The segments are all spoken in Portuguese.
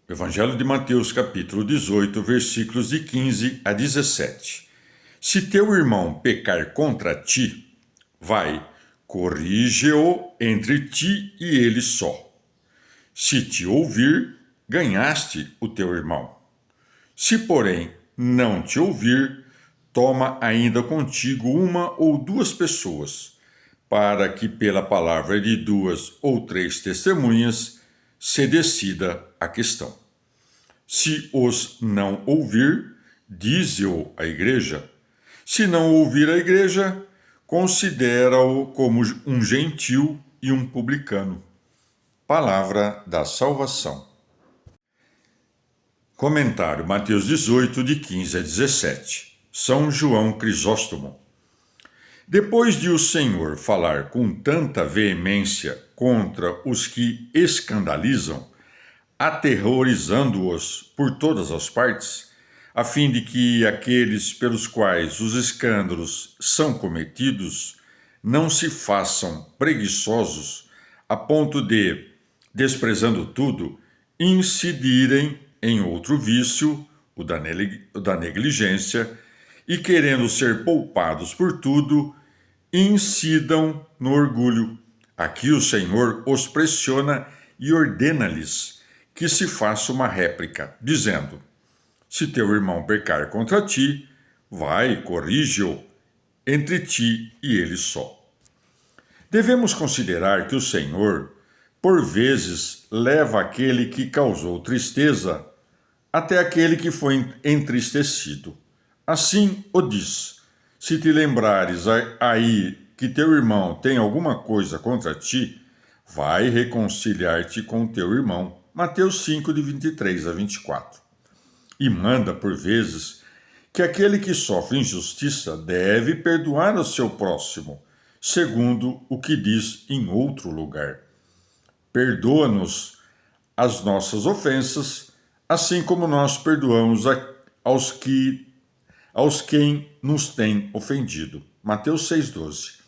Evangelho de Mateus, capítulo 18, versículos de 15 a 17. Se teu irmão pecar contra ti, vai, corrige-o entre ti e ele só. Se te ouvir, ganhaste o teu irmão. Se, porém, não te ouvir, toma ainda contigo uma ou duas pessoas, para que pela palavra de duas ou três testemunhas se decida a questão. Se os não ouvir, dize-o à igreja. Se não ouvir a igreja, considera-o como um gentil e um publicano. Palavra da salvação. Comentário Mateus 18, de 15 a 17. São João Crisóstomo. Depois de o Senhor falar com tanta veemência contra os que escandalizam, aterrorizando-os por todas as partes, a fim de que aqueles pelos quais os escândalos são cometidos não se façam preguiçosos a ponto de, desprezando tudo, incidirem em outro vício, o da negligência, e querendo ser poupados por tudo, incidam no orgulho. Aqui o Senhor os pressiona e ordena-lhes que se faça uma réplica, dizendo: se teu irmão pecar contra ti, vai, corrige-o entre ti e ele só. Devemos considerar que o Senhor, por vezes, leva aquele que causou tristeza até aquele que foi entristecido. Assim o diz: se te lembrares aí que teu irmão tem alguma coisa contra ti, vai reconciliar-te com teu irmão. Mateus 5, de 23 a 24. E manda, por vezes, que aquele que sofre injustiça deve perdoar o seu próximo, segundo o que diz em outro lugar. Perdoa-nos as nossas ofensas, assim como nós perdoamos aos quem nos têm ofendido. Mateus 6,12.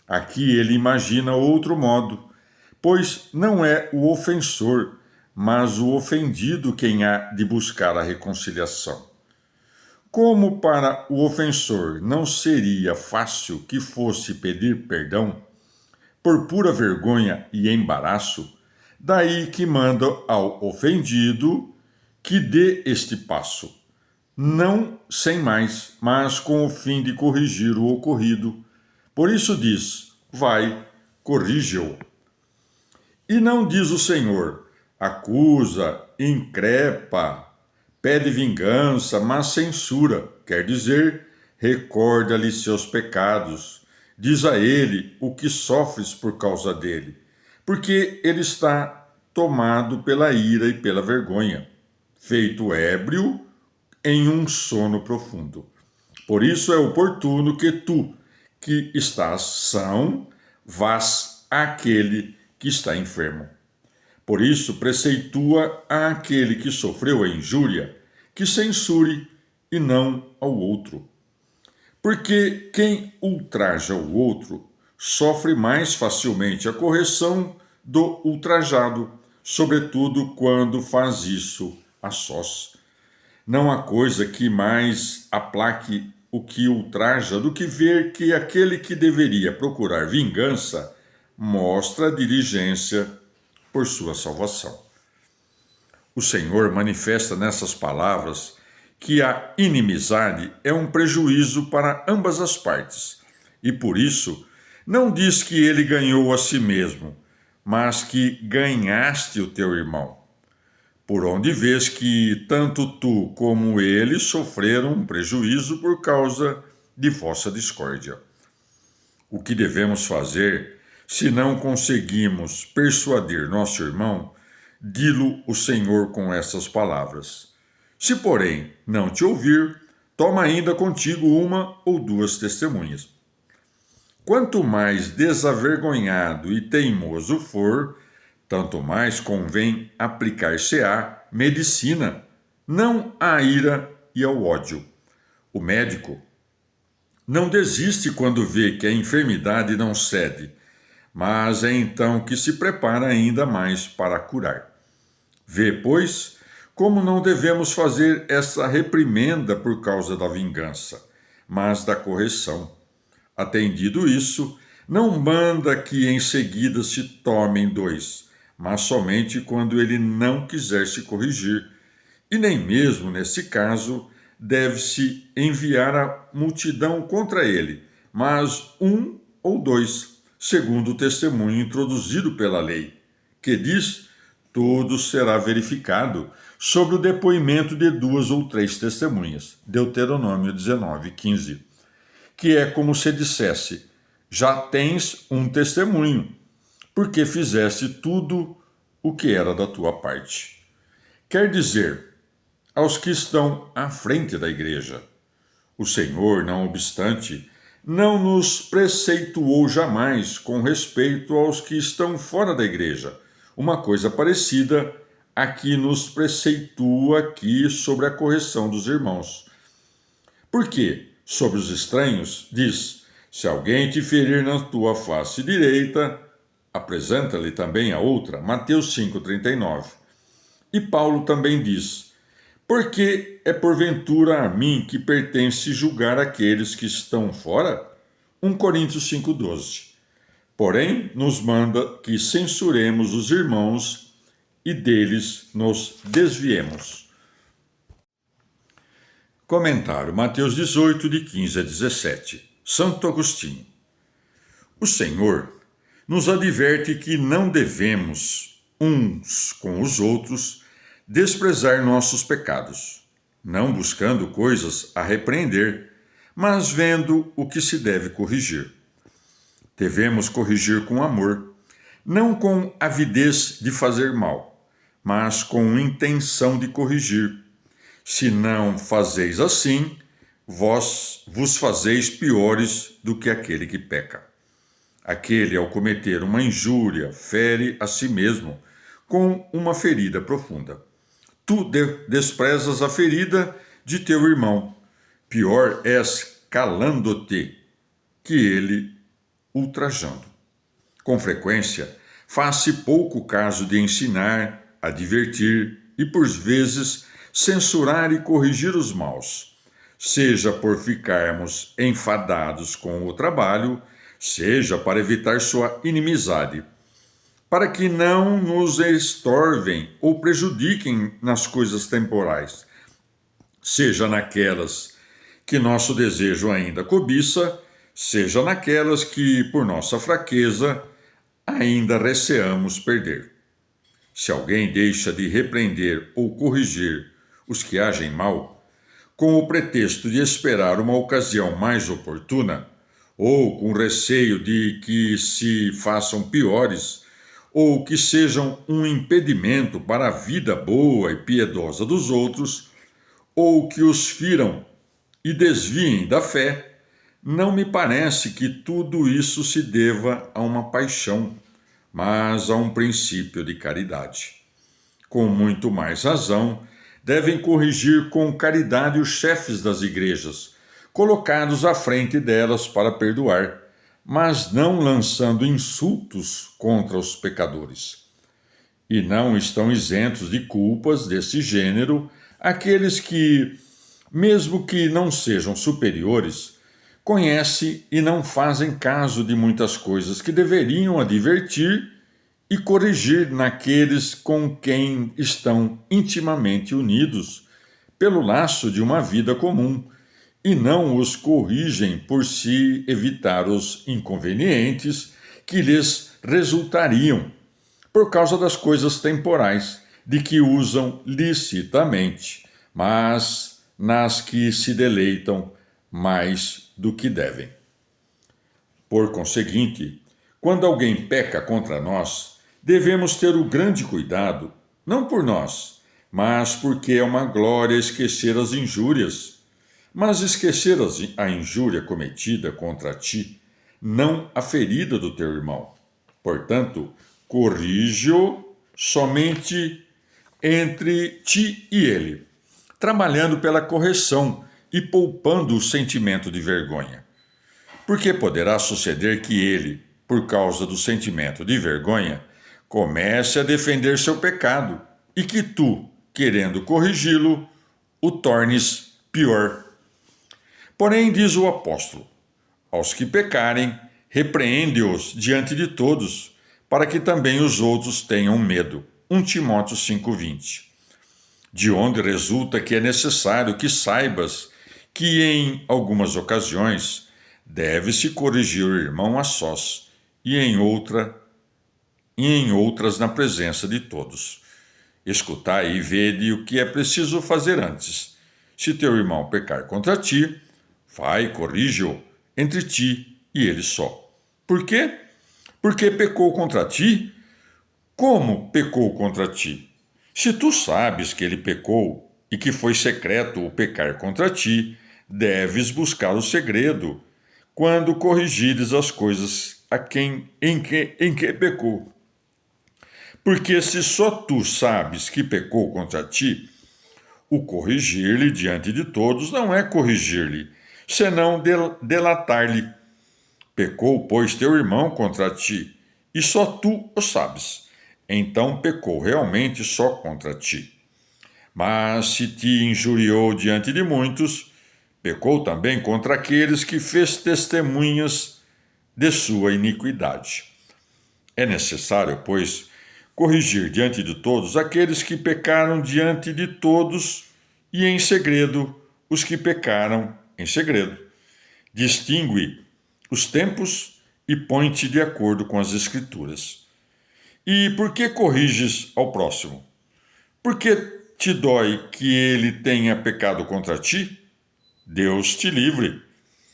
Aqui ele imagina outro modo, pois não é o ofensor, mas o ofendido quem há de buscar a reconciliação. Como para o ofensor não seria fácil que fosse pedir perdão, por pura vergonha e embaraço, daí que manda ao ofendido que dê este passo, não sem mais, mas com o fim de corrigir o ocorrido. Por isso diz: vai, corrige-o. E não diz o Senhor: acusa, increpa, pede vingança, mas censura, quer dizer, recorda-lhe seus pecados, diz a ele o que sofres por causa dele, porque ele está tomado pela ira e pela vergonha, feito ébrio em um sono profundo. Por isso é oportuno que tu, que estás são, vás àquele que está enfermo. Por isso, preceitua àquele que sofreu a injúria, que censure e não ao outro. Porque quem ultraja o outro sofre mais facilmente a correção do ultrajado, sobretudo quando faz isso a sós. Não há coisa que mais aplaque o que ultraja do que ver que aquele que deveria procurar vingança mostra diligência por sua salvação. O Senhor manifesta nessas palavras que a inimizade é um prejuízo para ambas as partes, e por isso não diz que ele ganhou a si mesmo, mas que ganhaste o teu irmão, por onde vês que tanto tu como ele sofreram um prejuízo por causa de vossa discórdia. O que devemos fazer, se não conseguimos persuadir nosso irmão, dilo o Senhor com essas palavras: se, porém, não te ouvir, toma ainda contigo uma ou duas testemunhas. Quanto mais desavergonhado e teimoso for, tanto mais convém aplicar-se-á medicina, não à ira e ao ódio. O médico não desiste quando vê que a enfermidade não cede, mas é então que se prepara ainda mais para curar. Vê, pois, como não devemos fazer essa reprimenda por causa da vingança, mas da correção. Atendido isso, não manda que em seguida se tomem dois, mas somente quando ele não quiser se corrigir. E nem mesmo nesse caso deve-se enviar a multidão contra ele, mas um ou dois, segundo o testemunho introduzido pela lei, que diz: tudo será verificado sobre o depoimento de duas ou três testemunhas. Deuteronômio 19:15. Que é como se dissesse: já tens um testemunho, porque fizeste tudo o que era da tua parte. Quer dizer, aos que estão à frente da igreja. O Senhor, não obstante, não nos preceituou jamais com respeito aos que estão fora da igreja. Uma coisa parecida aqui nos preceitua aqui sobre a correção dos irmãos. Porque, sobre os estranhos, diz: se alguém te ferir na tua face direita, apresenta-lhe também a outra. Mateus 5,39. E Paulo também diz: porque é porventura a mim que pertence julgar aqueles que estão fora? 1 Coríntios 5,12. Porém, nos manda que censuremos os irmãos e deles nos desviemos. Comentário: Mateus 18, de 15 a 17. Santo Agostinho. O Senhor nos adverte que não devemos, uns com os outros, desprezar nossos pecados, não buscando coisas a repreender, mas vendo o que se deve corrigir. Devemos corrigir com amor, não com avidez de fazer mal, mas com intenção de corrigir. Se não fazeis assim, vós vos fazeis piores do que aquele que peca. Aquele, ao cometer uma injúria, fere a si mesmo com uma ferida profunda. Tu desprezas a ferida de teu irmão. Pior és calando-te que ele ultrajando. Com frequência, faz-se pouco caso de ensinar, advertir e, por vezes, censurar e corrigir os maus, seja por ficarmos enfadados com o trabalho, seja para evitar sua inimizade, para que não nos estorvem ou prejudiquem nas coisas temporais, seja naquelas que nosso desejo ainda cobiça, seja naquelas que, por nossa fraqueza, ainda receamos perder. Se alguém deixa de repreender ou corrigir os que agem mal, com o pretexto de esperar uma ocasião mais oportuna, ou com receio de que se façam piores, ou que sejam um impedimento para a vida boa e piedosa dos outros, ou que os firam e desviem da fé, não me parece que tudo isso se deva a uma paixão, mas a um princípio de caridade. Com muito mais razão, devem corrigir com caridade os chefes das igrejas, colocados à frente delas para perdoar, mas não lançando insultos contra os pecadores. E não estão isentos de culpas desse gênero aqueles que, mesmo que não sejam superiores, conhecem e não fazem caso de muitas coisas que deveriam advertir e corrigir naqueles com quem estão intimamente unidos pelo laço de uma vida comum, e não os corrigem por se evitar os inconvenientes que lhes resultariam por causa das coisas temporais de que usam licitamente, mas nas que se deleitam mais do que devem. Por conseguinte, quando alguém peca contra nós, devemos ter o grande cuidado, não por nós, mas porque é uma glória esquecer as injúrias. Mas esquecer a injúria cometida contra ti, não a ferida do teu irmão. Portanto, corrige-o somente entre ti e ele, trabalhando pela correção e poupando o sentimento de vergonha. Porque poderá suceder que ele, por causa do sentimento de vergonha, comece a defender seu pecado, e que tu, querendo corrigi-lo, o tornes pior. Porém, diz o apóstolo: aos que pecarem, repreende-os diante de todos, para que também os outros tenham medo. 1 Timóteo 5,20. De onde resulta que é necessário que saibas que, em algumas ocasiões, deve-se corrigir o irmão a sós, e em outras na presença de todos. Escutai e vede o que é preciso fazer antes. Se teu irmão pecar contra ti, vai, corrige-o entre ti e ele só. Por quê? Porque pecou contra ti? Como pecou contra ti? Se tu sabes que ele pecou e que foi secreto o pecar contra ti, deves buscar o segredo quando corrigires as coisas em que pecou. Porque se só tu sabes que pecou contra ti, o corrigir-lhe diante de todos não é corrigir-lhe, senão delatar-lhe. Pecou, pois, teu irmão contra ti, e só tu o sabes. Então pecou realmente só contra ti. Mas se te injuriou diante de muitos, pecou também contra aqueles que fez testemunhas de sua iniquidade. É necessário, pois, corrigir diante de todos aqueles que pecaram diante de todos e em segredo os que pecaram em segredo. Distingue os tempos e põe-te de acordo com as Escrituras. E por que corriges ao próximo? Por que te dói que ele tenha pecado contra ti? Deus te livre.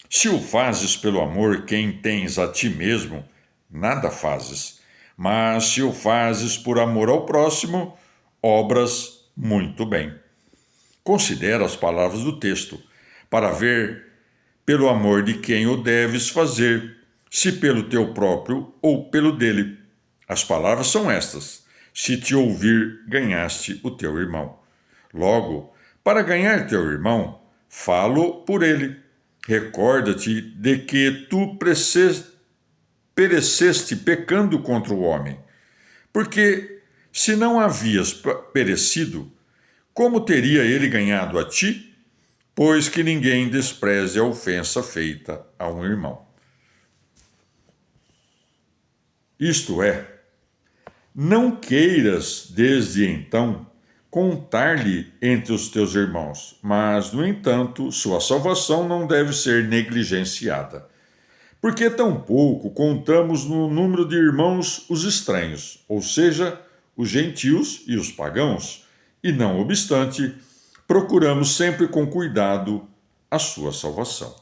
Se o fazes pelo amor quem tens a ti mesmo, nada fazes. Mas se o fazes por amor ao próximo, obras muito bem. Considera as palavras do texto, para ver pelo amor de quem o deves fazer, se pelo teu próprio ou pelo dele. As palavras são estas: se te ouvir, ganhaste o teu irmão. Logo, para ganhar teu irmão, falo por ele. Recorda-te de que tu pereceste pecando contra o homem. Porque, se não havias perecido, como teria ele ganhado a ti? Pois que ninguém despreze a ofensa feita a um irmão. Isto é, não queiras, desde então, contar-lhe entre os teus irmãos, mas, no entanto, sua salvação não deve ser negligenciada. Porque tampouco contamos no número de irmãos os estranhos, ou seja, os gentios e os pagãos, e não obstante, procuramos sempre com cuidado a sua salvação.